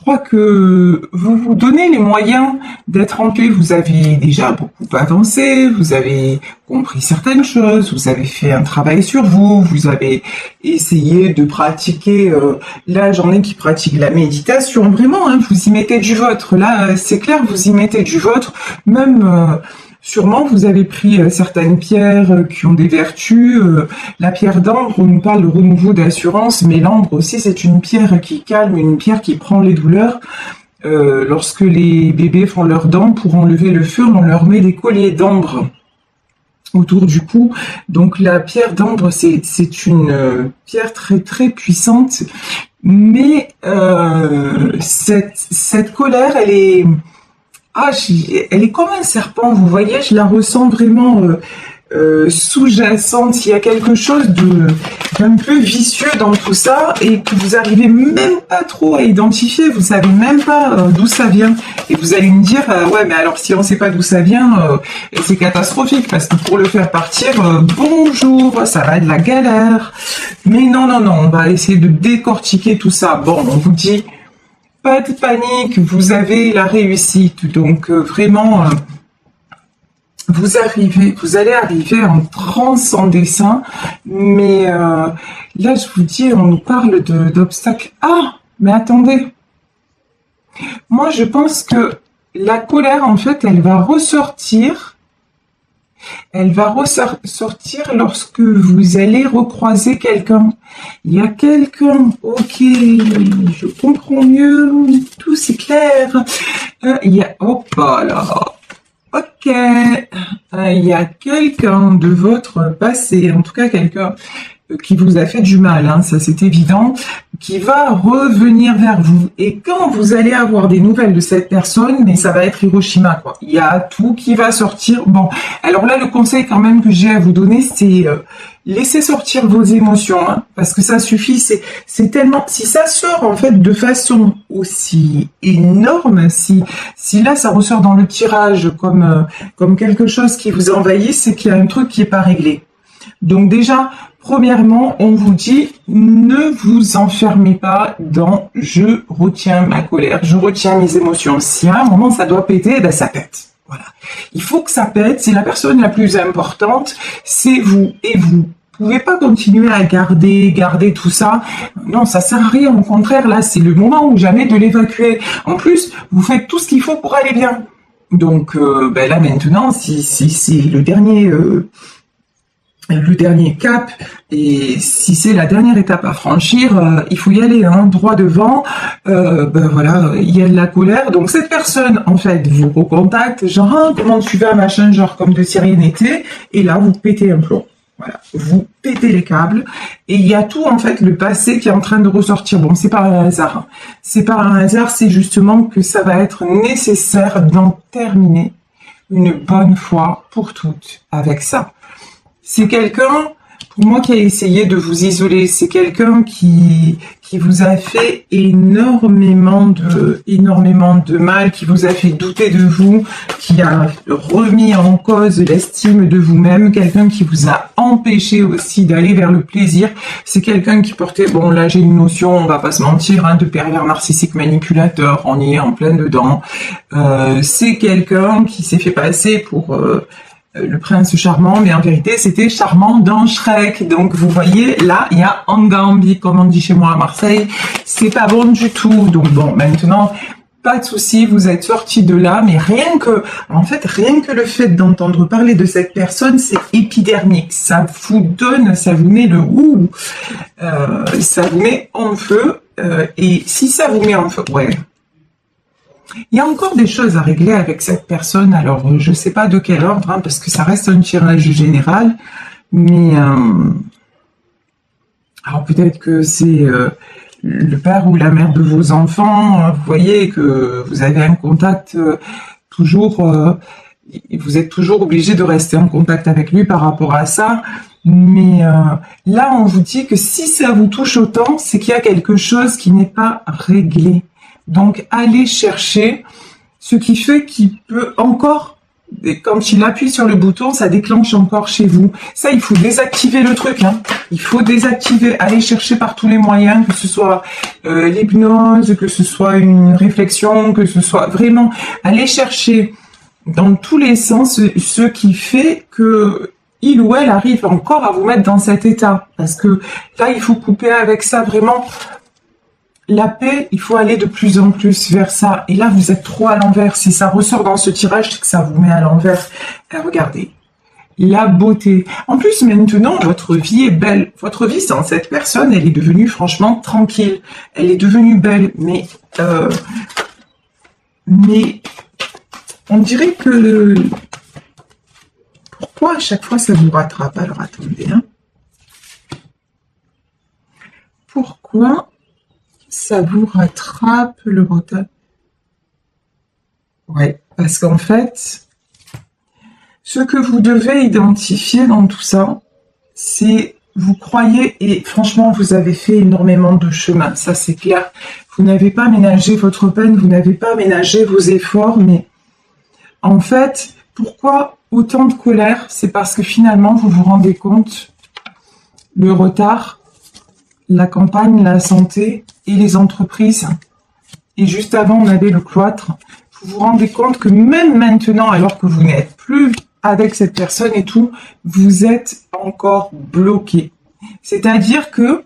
crois que vous vous donnez les moyens d'être en paix. Vous avez déjà beaucoup avancé, vous avez compris certaines choses, vous avez fait un travail sur vous, vous avez essayé de pratiquer. Là, j'en ai qui pratiquent la méditation, vraiment, hein, vous y mettez du vôtre. Là, c'est clair, vous y mettez du vôtre. Même, sûrement, vous avez pris certaines pierres qui ont des vertus. La pierre d'ambre, on nous parle de renouveau d'assurance, mais l'ambre aussi, c'est une pierre qui calme, une pierre qui prend les douleurs. Lorsque les bébés font leurs dents, pour enlever le feu, on leur met des colliers d'ambre autour du cou. Donc la pierre d'ambre, c'est une pierre très très puissante, mais cette colère, elle est comme un serpent, vous voyez, je la ressens vraiment sous-jacente. Il y a quelque chose d'un peu vicieux dans tout ça et que vous arrivez même pas trop à identifier, vous savez même pas d'où ça vient. Et vous allez me dire, ouais, mais alors si on sait pas d'où ça vient, c'est catastrophique parce que pour le faire partir, bonjour, ça va être la galère. Mais non, on va essayer de décortiquer tout ça. Bon, on vous dit, pas de panique, vous avez la réussite. Donc vraiment, vous allez arriver à transcender ça. Mais là, je vous dis, on nous parle d'obstacles. Ah, mais attendez. Moi, je pense que la colère, en fait, elle va ressortir. Elle va ressortir lorsque vous allez recroiser quelqu'un. Il y a quelqu'un, ok, je comprends mieux, tout c'est clair. Il y a, hop là, ok, il y a quelqu'un de votre passé, en tout cas quelqu'un qui vous a fait du mal, hein, ça c'est évident, qui va revenir vers vous. Et quand vous allez avoir des nouvelles de cette personne, mais ça va être Hiroshima, quoi. Il y a tout qui va sortir. Bon, alors là, le conseil quand même que j'ai à vous donner, c'est laissez sortir vos émotions, hein, parce que ça suffit. C'est tellement, si ça sort en fait de façon aussi énorme, si là ça ressort dans le tirage comme quelque chose qui vous envahit, c'est qu'il y a un truc qui est pas réglé. Donc déjà, premièrement, on vous dit, ne vous enfermez pas dans « je retiens ma colère, je retiens mes émotions ». Si à un moment ça doit péter, ben ça pète. Voilà. Il faut que ça pète, c'est la personne la plus importante, c'est vous. Et vous pouvez pas continuer à garder tout ça. Non, ça sert à rien. Au contraire, là, c'est le moment ou jamais de l'évacuer. En plus, vous faites tout ce qu'il faut pour aller bien. Donc ben là maintenant, si c'est le dernier cap, et si c'est la dernière étape à franchir, il faut y aller, hein, droit devant. Ben voilà, il y a de la colère. Donc cette personne, en fait, vous recontacte, genre, ah, comment tu vas, machin, genre comme de si rien n'était. Et là, vous pétez un plomb. Voilà, vous pétez les câbles. Et il y a tout, en fait, le passé qui est en train de ressortir. Bon, c'est pas un hasard. Hein. C'est pas un hasard, c'est justement que ça va être nécessaire d'en terminer une bonne fois pour toutes avec ça. C'est quelqu'un, pour moi, qui a essayé de vous isoler. C'est quelqu'un qui vous a fait énormément de mal, qui vous a fait douter de vous, qui a remis en cause l'estime de vous-même, quelqu'un qui vous a empêché aussi d'aller vers le plaisir. C'est quelqu'un qui portait, bon là j'ai une notion, on va pas se mentir, hein, de pervers narcissique manipulateur, on y est en plein dedans. C'est quelqu'un qui s'est fait passer pour le prince charmant, mais en vérité c'était charmant dans Shrek. Donc vous voyez, là il y a Angambi, comme on dit chez moi à Marseille, c'est pas bon du tout. Donc bon, maintenant pas de souci, vous êtes sortis de là, mais rien que le fait d'entendre parler de cette personne, c'est épidermique, ça vous met le ça vous met en feu, et si ça vous met en feu, ouais. Il y a encore des choses à régler avec cette personne, alors je ne sais pas de quel ordre, hein, parce que ça reste un tirage général, mais alors peut-être que c'est le père ou la mère de vos enfants, vous voyez que vous avez un contact toujours, vous êtes toujours obligé de rester en contact avec lui par rapport à ça, mais là on vous dit que si ça vous touche autant, c'est qu'il y a quelque chose qui n'est pas réglé. Donc, allez chercher ce qui fait qu'il peut encore Et quand il appuie sur le bouton, ça déclenche encore chez vous. Ça, il faut désactiver le truc. Hein. Il faut désactiver, aller chercher par tous les moyens, que ce soit l'hypnose, que ce soit une réflexion, que ce soit vraiment aller chercher dans tous les sens ce qui fait que il ou elle arrive encore à vous mettre dans cet état. Parce que là, il faut couper avec ça vraiment. La paix, il faut aller de plus en plus vers ça. Et là, vous êtes trop à l'envers. Si ça ressort dans ce tirage, c'est que ça vous met à l'envers. Regardez, la beauté. En plus, maintenant, votre vie est belle. Votre vie sans cette personne, elle est devenue franchement tranquille. Elle est devenue belle. Mais on dirait que... Pourquoi à chaque fois ça vous rattrape? Alors, attendez. Hein. Pourquoi ça vous rattrape le retard? Ouais, parce qu'en fait, ce que vous devez identifier dans tout ça, c'est, vous croyez, et franchement, vous avez fait énormément de chemin, ça c'est clair. Vous n'avez pas ménagé votre peine, vous n'avez pas ménagé vos efforts, mais en fait, pourquoi autant de colère? C'est parce que finalement, vous vous rendez compte, le retard, la campagne, la santé et les entreprises. Et juste avant, on avait le cloître. Vous vous rendez compte que même maintenant, alors que vous n'êtes plus avec cette personne et tout, vous êtes encore bloqué. C'est-à-dire que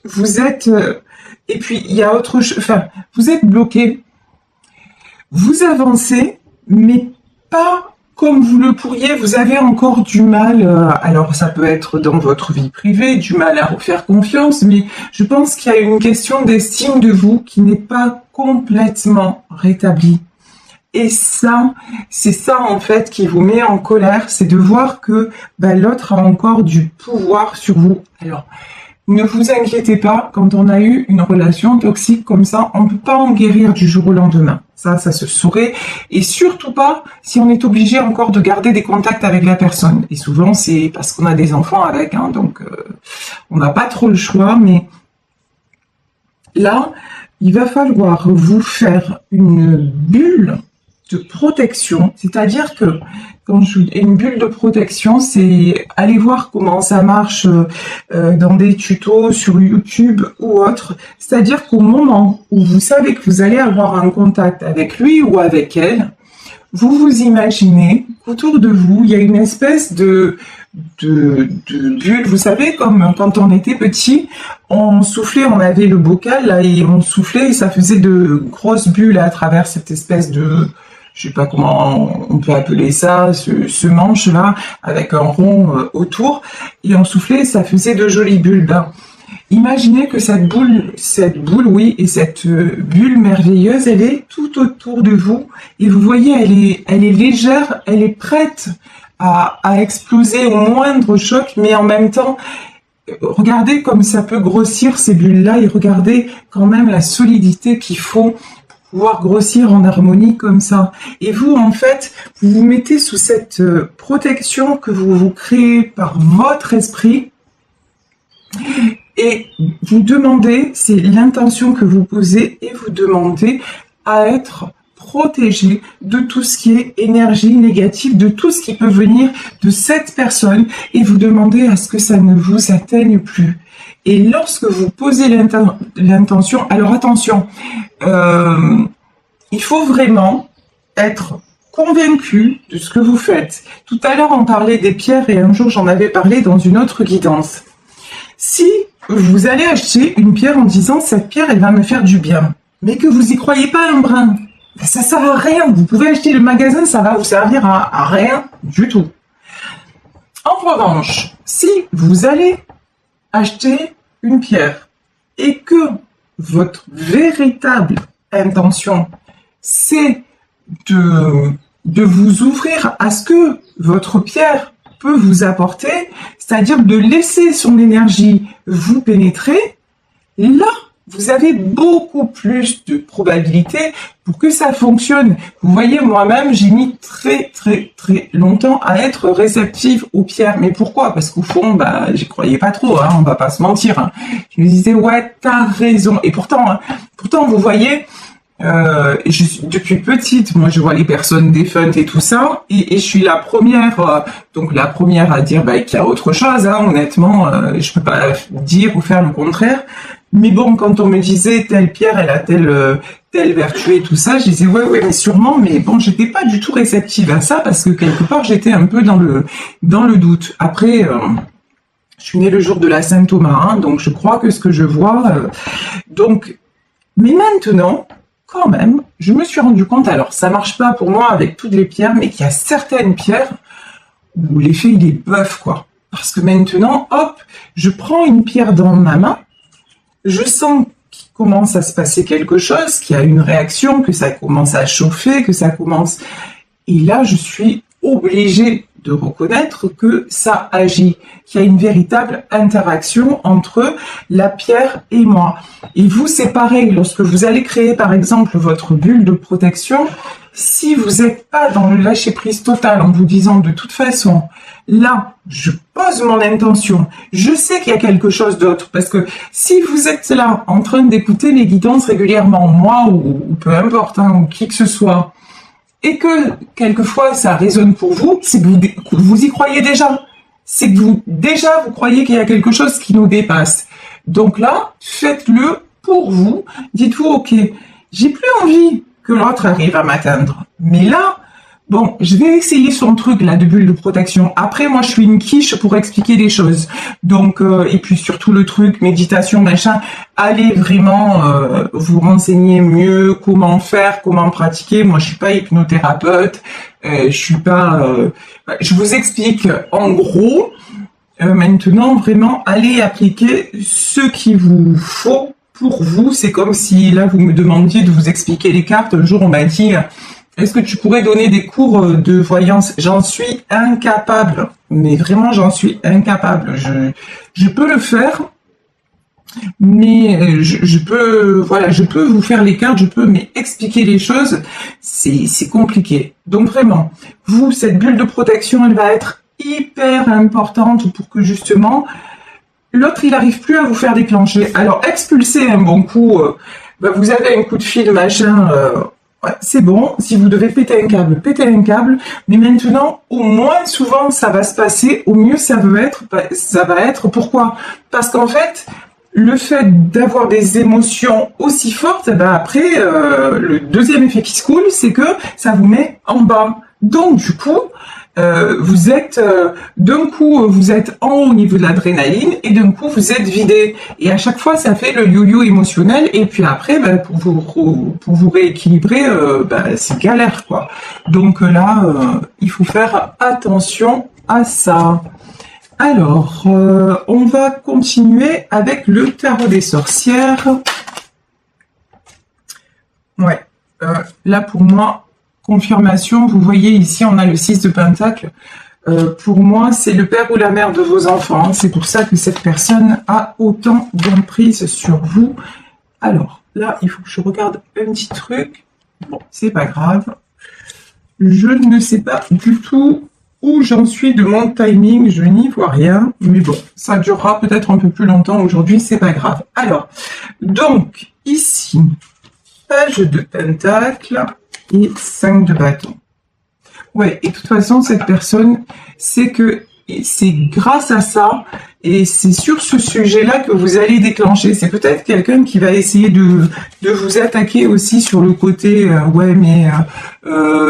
vous êtes... et puis, il y a autre chose... Enfin, vous êtes bloqué. Vous avancez, mais pas... comme vous le pourriez, vous avez encore du mal, alors ça peut être dans votre vie privée, du mal à refaire confiance, mais je pense qu'il y a une question d'estime de vous qui n'est pas complètement rétablie. Et ça, c'est ça en fait qui vous met en colère, c'est de voir que l'autre a encore du pouvoir sur vous. Alors, ne vous inquiétez pas, quand on a eu une relation toxique comme ça, on ne peut pas en guérir du jour au lendemain. Ça se saurait. Et surtout pas si on est obligé encore de garder des contacts avec la personne. Et souvent, c'est parce qu'on a des enfants avec, hein, donc on n'a pas trop le choix. Mais là, il va falloir vous faire une bulle de protection. C'est-à-dire que quand je dis une bulle de protection, c'est aller voir comment ça marche dans des tutos sur YouTube ou autre. C'est-à-dire qu'au moment où vous savez que vous allez avoir un contact avec lui ou avec elle, vous vous imaginez qu'autour de vous, il y a une espèce de bulle. Vous savez, comme quand on était petit, on soufflait, on avait le bocal là, et on soufflait et ça faisait de grosses bulles à travers cette espèce de... je sais pas comment on peut appeler ça, ce manche-là, avec un rond autour, et on soufflait, ça faisait de jolies bulles. Imaginez que cette boule, oui, et cette bulle merveilleuse, elle est tout autour de vous, et vous voyez, elle est légère, elle est prête à exploser au moindre choc, mais en même temps, regardez comme ça peut grossir ces bulles-là, et regardez quand même la solidité qu'il faut pouvoir grossir en harmonie comme ça. Et vous, en fait, vous vous mettez sous cette protection que vous créez par votre esprit et vous demandez, c'est l'intention que vous posez, et vous demandez à être protégé de tout ce qui est énergie négative, de tout ce qui peut venir de cette personne, et vous demandez à ce que ça ne vous atteigne plus. Et lorsque vous posez l'intention, alors attention, il faut vraiment être convaincu de ce que vous faites. Tout à l'heure, on parlait des pierres et un jour, j'en avais parlé dans une autre guidance. Si vous allez acheter une pierre en disant « cette pierre, elle va me faire du bien », mais que vous n'y croyez pas un brin, ça sert à rien. Vous pouvez acheter le magasin, ça va vous servir à rien du tout. En revanche, si vous allez acheter une pierre et que votre véritable intention, c'est de vous ouvrir à ce que votre pierre peut vous apporter, c'est-à-dire de laisser son énergie vous pénétrer, là, vous avez beaucoup plus de probabilités pour que ça fonctionne. Vous voyez, moi-même, j'ai mis très longtemps à être réceptive aux pierres. Mais pourquoi? Parce qu'au fond, j'y croyais pas trop, hein, on va pas se mentir. Hein. Je me disais, ouais, t'as raison. Et pourtant, vous voyez, Depuis petite, moi je vois les personnes défuntes et tout ça, et je suis la première, donc la première à dire qu'il y a autre chose, hein, honnêtement, je peux pas dire ou faire le contraire. Mais bon, quand on me disait telle pierre, elle a telle vertu et tout ça, je disais ouais, mais sûrement, mais bon, j'étais pas du tout réceptive à ça parce que quelque part j'étais un peu dans le doute. Après, je suis née le jour de la Saint-Thomas, hein, donc je crois que ce que je vois, donc, mais maintenant. Quand même, je me suis rendu compte, alors ça marche pas pour moi avec toutes les pierres, mais qu'il y a certaines pierres où l'effet il est bœuf, quoi. Parce que maintenant, hop, je prends une pierre dans ma main, je sens qu'il commence à se passer quelque chose, qu'il y a une réaction, que ça commence à chauffer, que ça commence... Et là, je suis obligée de reconnaître que ça agit, qu'il y a une véritable interaction entre la pierre et moi. Et vous, c'est pareil, lorsque vous allez créer par exemple votre bulle de protection, si vous n'êtes pas dans le lâcher-prise total en vous disant de toute façon, là, je pose mon intention, je sais qu'il y a quelque chose d'autre, parce que si vous êtes là en train d'écouter les guidances régulièrement, moi ou peu importe, hein, ou qui que ce soit, et que quelquefois ça résonne pour vous, c'est que vous y croyez déjà. C'est que vous croyez qu'il y a quelque chose qui nous dépasse. Donc là, faites-le pour vous. Dites-vous, ok, j'ai plus envie que l'autre arrive à m'atteindre. Mais là, bon, je vais essayer son truc là de bulle de protection. Après, moi, je suis une quiche pour expliquer les choses. Donc, et puis surtout le truc méditation, machin. Allez vraiment vous renseigner mieux comment faire, comment pratiquer. Moi, je suis pas hypnothérapeute. Je suis pas. Je vous explique en gros. Maintenant, vraiment, allez appliquer ce qu'il vous faut pour vous. C'est comme si là, vous me demandiez de vous expliquer les cartes. Un jour, on m'a dit. Est-ce que tu pourrais donner des cours de voyance? J'en suis incapable, mais vraiment j'en suis incapable. Je peux le faire, mais je peux vous faire les cartes, mais expliquer les choses, c'est compliqué. Donc vraiment, vous, cette bulle de protection, elle va être hyper importante pour que justement l'autre il n'arrive plus à vous faire déclencher. Alors expulser un bon coup, vous avez un coup de fil machin. Ouais, c'est bon, si vous devez péter un câble, mais maintenant, au moins souvent ça va se passer, au mieux ça va être, pourquoi? Parce qu'en fait, le fait d'avoir des émotions aussi fortes, après, le deuxième effet qui se coule, c'est que ça vous met en bas. Donc du coup, vous êtes d'un coup vous êtes en haut au niveau de l'adrénaline et d'un coup vous êtes vidé et à chaque fois ça fait le yo-yo émotionnel et puis après pour vous rééquilibrer c'est galère quoi. Donc là il faut faire attention à ça. Alors on va continuer avec le tarot des sorcières. Ouais, là pour moi confirmation, vous voyez ici on a le 6 de Pentacle. Pour moi, c'est le père ou la mère de vos enfants. C'est pour ça que cette personne a autant d'emprise sur vous. Alors, là, il faut que je regarde un petit truc. Bon, c'est pas grave. Je ne sais pas du tout où j'en suis de mon timing. Je n'y vois rien. Mais bon, ça durera peut-être un peu plus longtemps aujourd'hui. C'est pas grave. Alors, donc, ici, page de Pentacle et 5 de bâton. Ouais, et de toute façon, cette personne, c'est grâce à ça, et c'est sur ce sujet-là que vous allez déclencher. C'est peut-être quelqu'un qui va essayer de vous attaquer aussi sur le côté,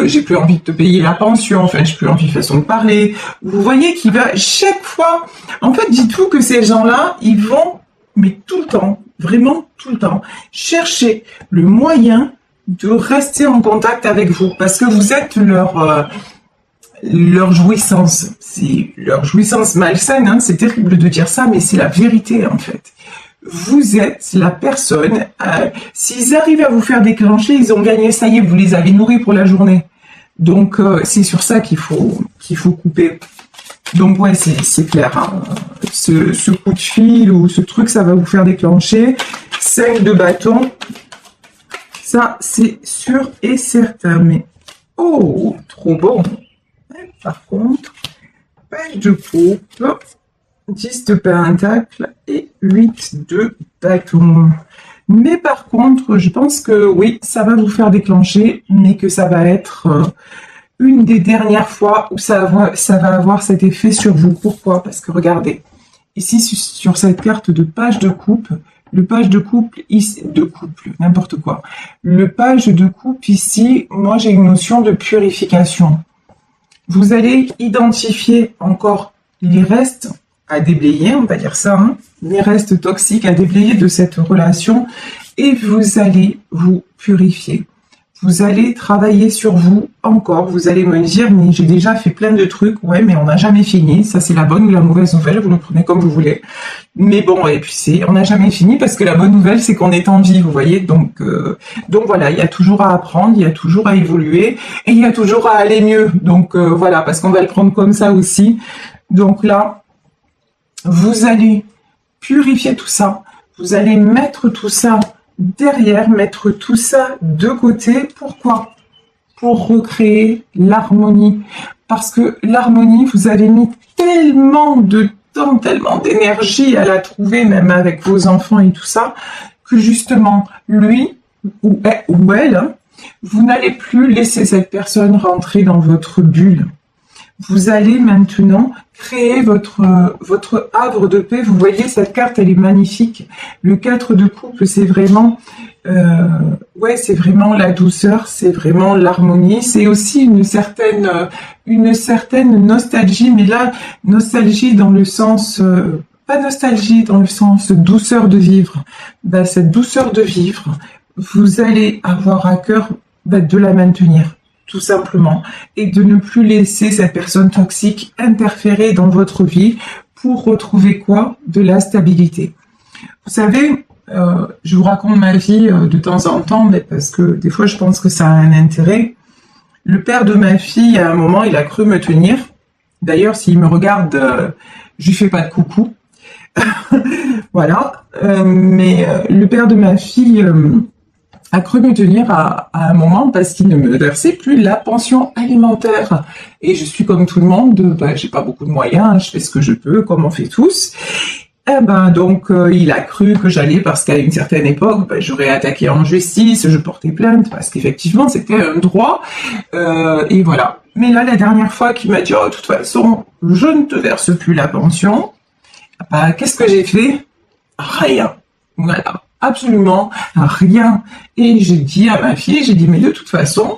j'ai plus envie de te payer la pension, enfin, j'ai plus envie de façon de parler. Vous voyez qu'il va chaque fois, en fait, dites-vous que ces gens-là, ils vont, mais tout le temps, vraiment tout le temps, chercher le moyen de rester en contact avec vous, parce que vous êtes leur jouissance. C'est leur jouissance malsaine, hein, c'est terrible de dire ça, mais c'est la vérité en fait. Vous êtes la personne, s'ils arrivent à vous faire déclencher, ils ont gagné, ça y est, vous les avez nourris pour la journée. Donc c'est sur ça qu'il faut couper. Donc ouais, c'est clair, hein. Ce coup de fil ou ce truc, ça va vous faire déclencher. 5 de bâton. Ça, c'est sûr et certain. Mais, oh, trop bon. Par contre, page de coupe, 10 de pentacle et 8 de bâton. Mais par contre, je pense que oui, ça va vous faire déclencher, mais que ça va être une des dernières fois où ça va avoir cet effet sur vous. Pourquoi? Parce que regardez, ici sur cette carte de page de coupe, le page de couple, ici, n'importe quoi. Le page de coupe ici, moi j'ai une notion de purification. Vous allez identifier encore les restes à déblayer, on va dire ça, hein, les restes toxiques à déblayer de cette relation, et vous allez vous purifier. Vous allez travailler sur vous encore. Vous allez me dire, mais j'ai déjà fait plein de trucs. Ouais, mais on n'a jamais fini. Ça, c'est la bonne ou la mauvaise nouvelle. Vous le prenez comme vous voulez. Mais bon, et puis on n'a jamais fini parce que la bonne nouvelle, c'est qu'on est en vie, vous voyez. Donc voilà, il y a toujours à apprendre, il y a toujours à évoluer et il y a toujours à aller mieux. Donc voilà, parce qu'on va le prendre comme ça aussi. Donc là, vous allez purifier tout ça. Vous allez mettre tout ça derrière, mettre tout ça de côté. Pourquoi? Pour recréer l'harmonie. Parce que l'harmonie, vous avez mis tellement de temps, tellement d'énergie à la trouver, même avec vos enfants et tout ça, que justement, lui ou elle, hein, vous n'allez plus laisser cette personne rentrer dans votre bulle. Vous allez maintenant créer votre havre de paix. Vous voyez, cette carte, elle est magnifique. Le 4 de coupe, c'est vraiment, c'est vraiment la douceur, c'est vraiment l'harmonie. C'est aussi une certaine nostalgie, mais là, nostalgie dans le sens, pas nostalgie dans le sens douceur de vivre. Ben, cette douceur de vivre, vous allez avoir à cœur de la maintenir. Tout simplement, et de ne plus laisser cette personne toxique interférer dans votre vie pour retrouver quoi? De la stabilité. Vous savez, je vous raconte ma vie de temps en temps, mais parce que des fois je pense que ça a un intérêt. Le père de ma fille, à un moment, il a cru me tenir. D'ailleurs, s'il me regarde, je lui fais pas de coucou. Voilà. Mais le père de ma fille a cru me tenir à un moment parce qu'il ne me versait plus la pension alimentaire. Et je suis comme tout le monde, j'ai pas beaucoup de moyens, je fais ce que je peux, comme on fait tous. Donc il a cru que j'allais, parce qu'à une certaine époque, j'aurais attaqué en justice, je portais plainte, parce qu'effectivement c'était un droit, et voilà. Mais là, la dernière fois qu'il m'a dit, oh, de toute façon, je ne te verse plus la pension, qu'est-ce que j'ai fait? Rien. Voilà. Absolument rien. Et j'ai dit à ma fille, j'ai dit, mais de toute façon,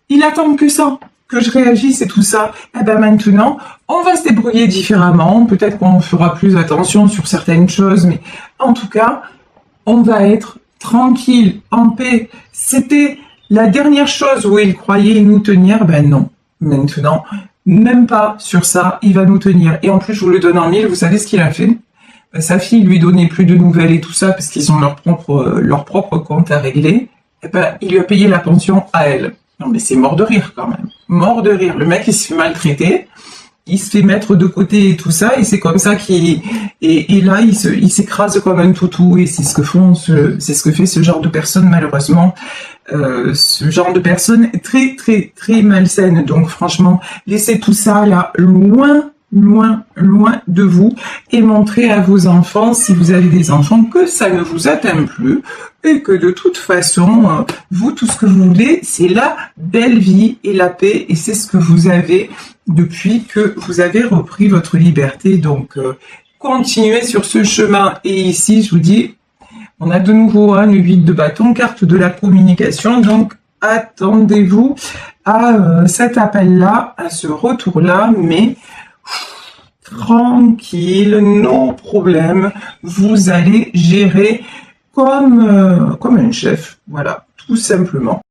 il attend que ça, que je réagisse et tout ça. Maintenant, on va se débrouiller différemment. Peut-être qu'on fera plus attention sur certaines choses, mais en tout cas, on va être tranquille, en paix. C'était la dernière chose où il croyait nous tenir. Non. Maintenant, même pas sur ça, il va nous tenir. Et en plus, je vous le donne en mille, vous savez ce qu'il a fait? Sa fille lui donnait plus de nouvelles et tout ça parce qu'ils ont leur propre compte à régler. Il lui a payé la pension à elle. Non mais c'est mort de rire quand même. Mort de rire. Le mec il se fait maltraiter, il se fait mettre de côté et tout ça, et c'est comme ça et là il s'écrase comme un toutou, et c'est ce que fait ce genre de personnes malheureusement. Ce genre de personnes très très très malsaines. Donc franchement, laissez tout ça là loin de vous, et montrez à vos enfants, si vous avez des enfants, que ça ne vous atteint plus et que de toute façon, vous, tout ce que vous voulez, c'est la belle vie et la paix, et c'est ce que vous avez depuis que vous avez repris votre liberté. Donc, continuez sur ce chemin. Et ici, je vous dis, on a de nouveau le 8 de bâton, carte de la communication. Donc, attendez-vous à cet appel-là, à ce retour-là, mais tranquille, non problème, vous allez gérer comme un chef, voilà, tout simplement.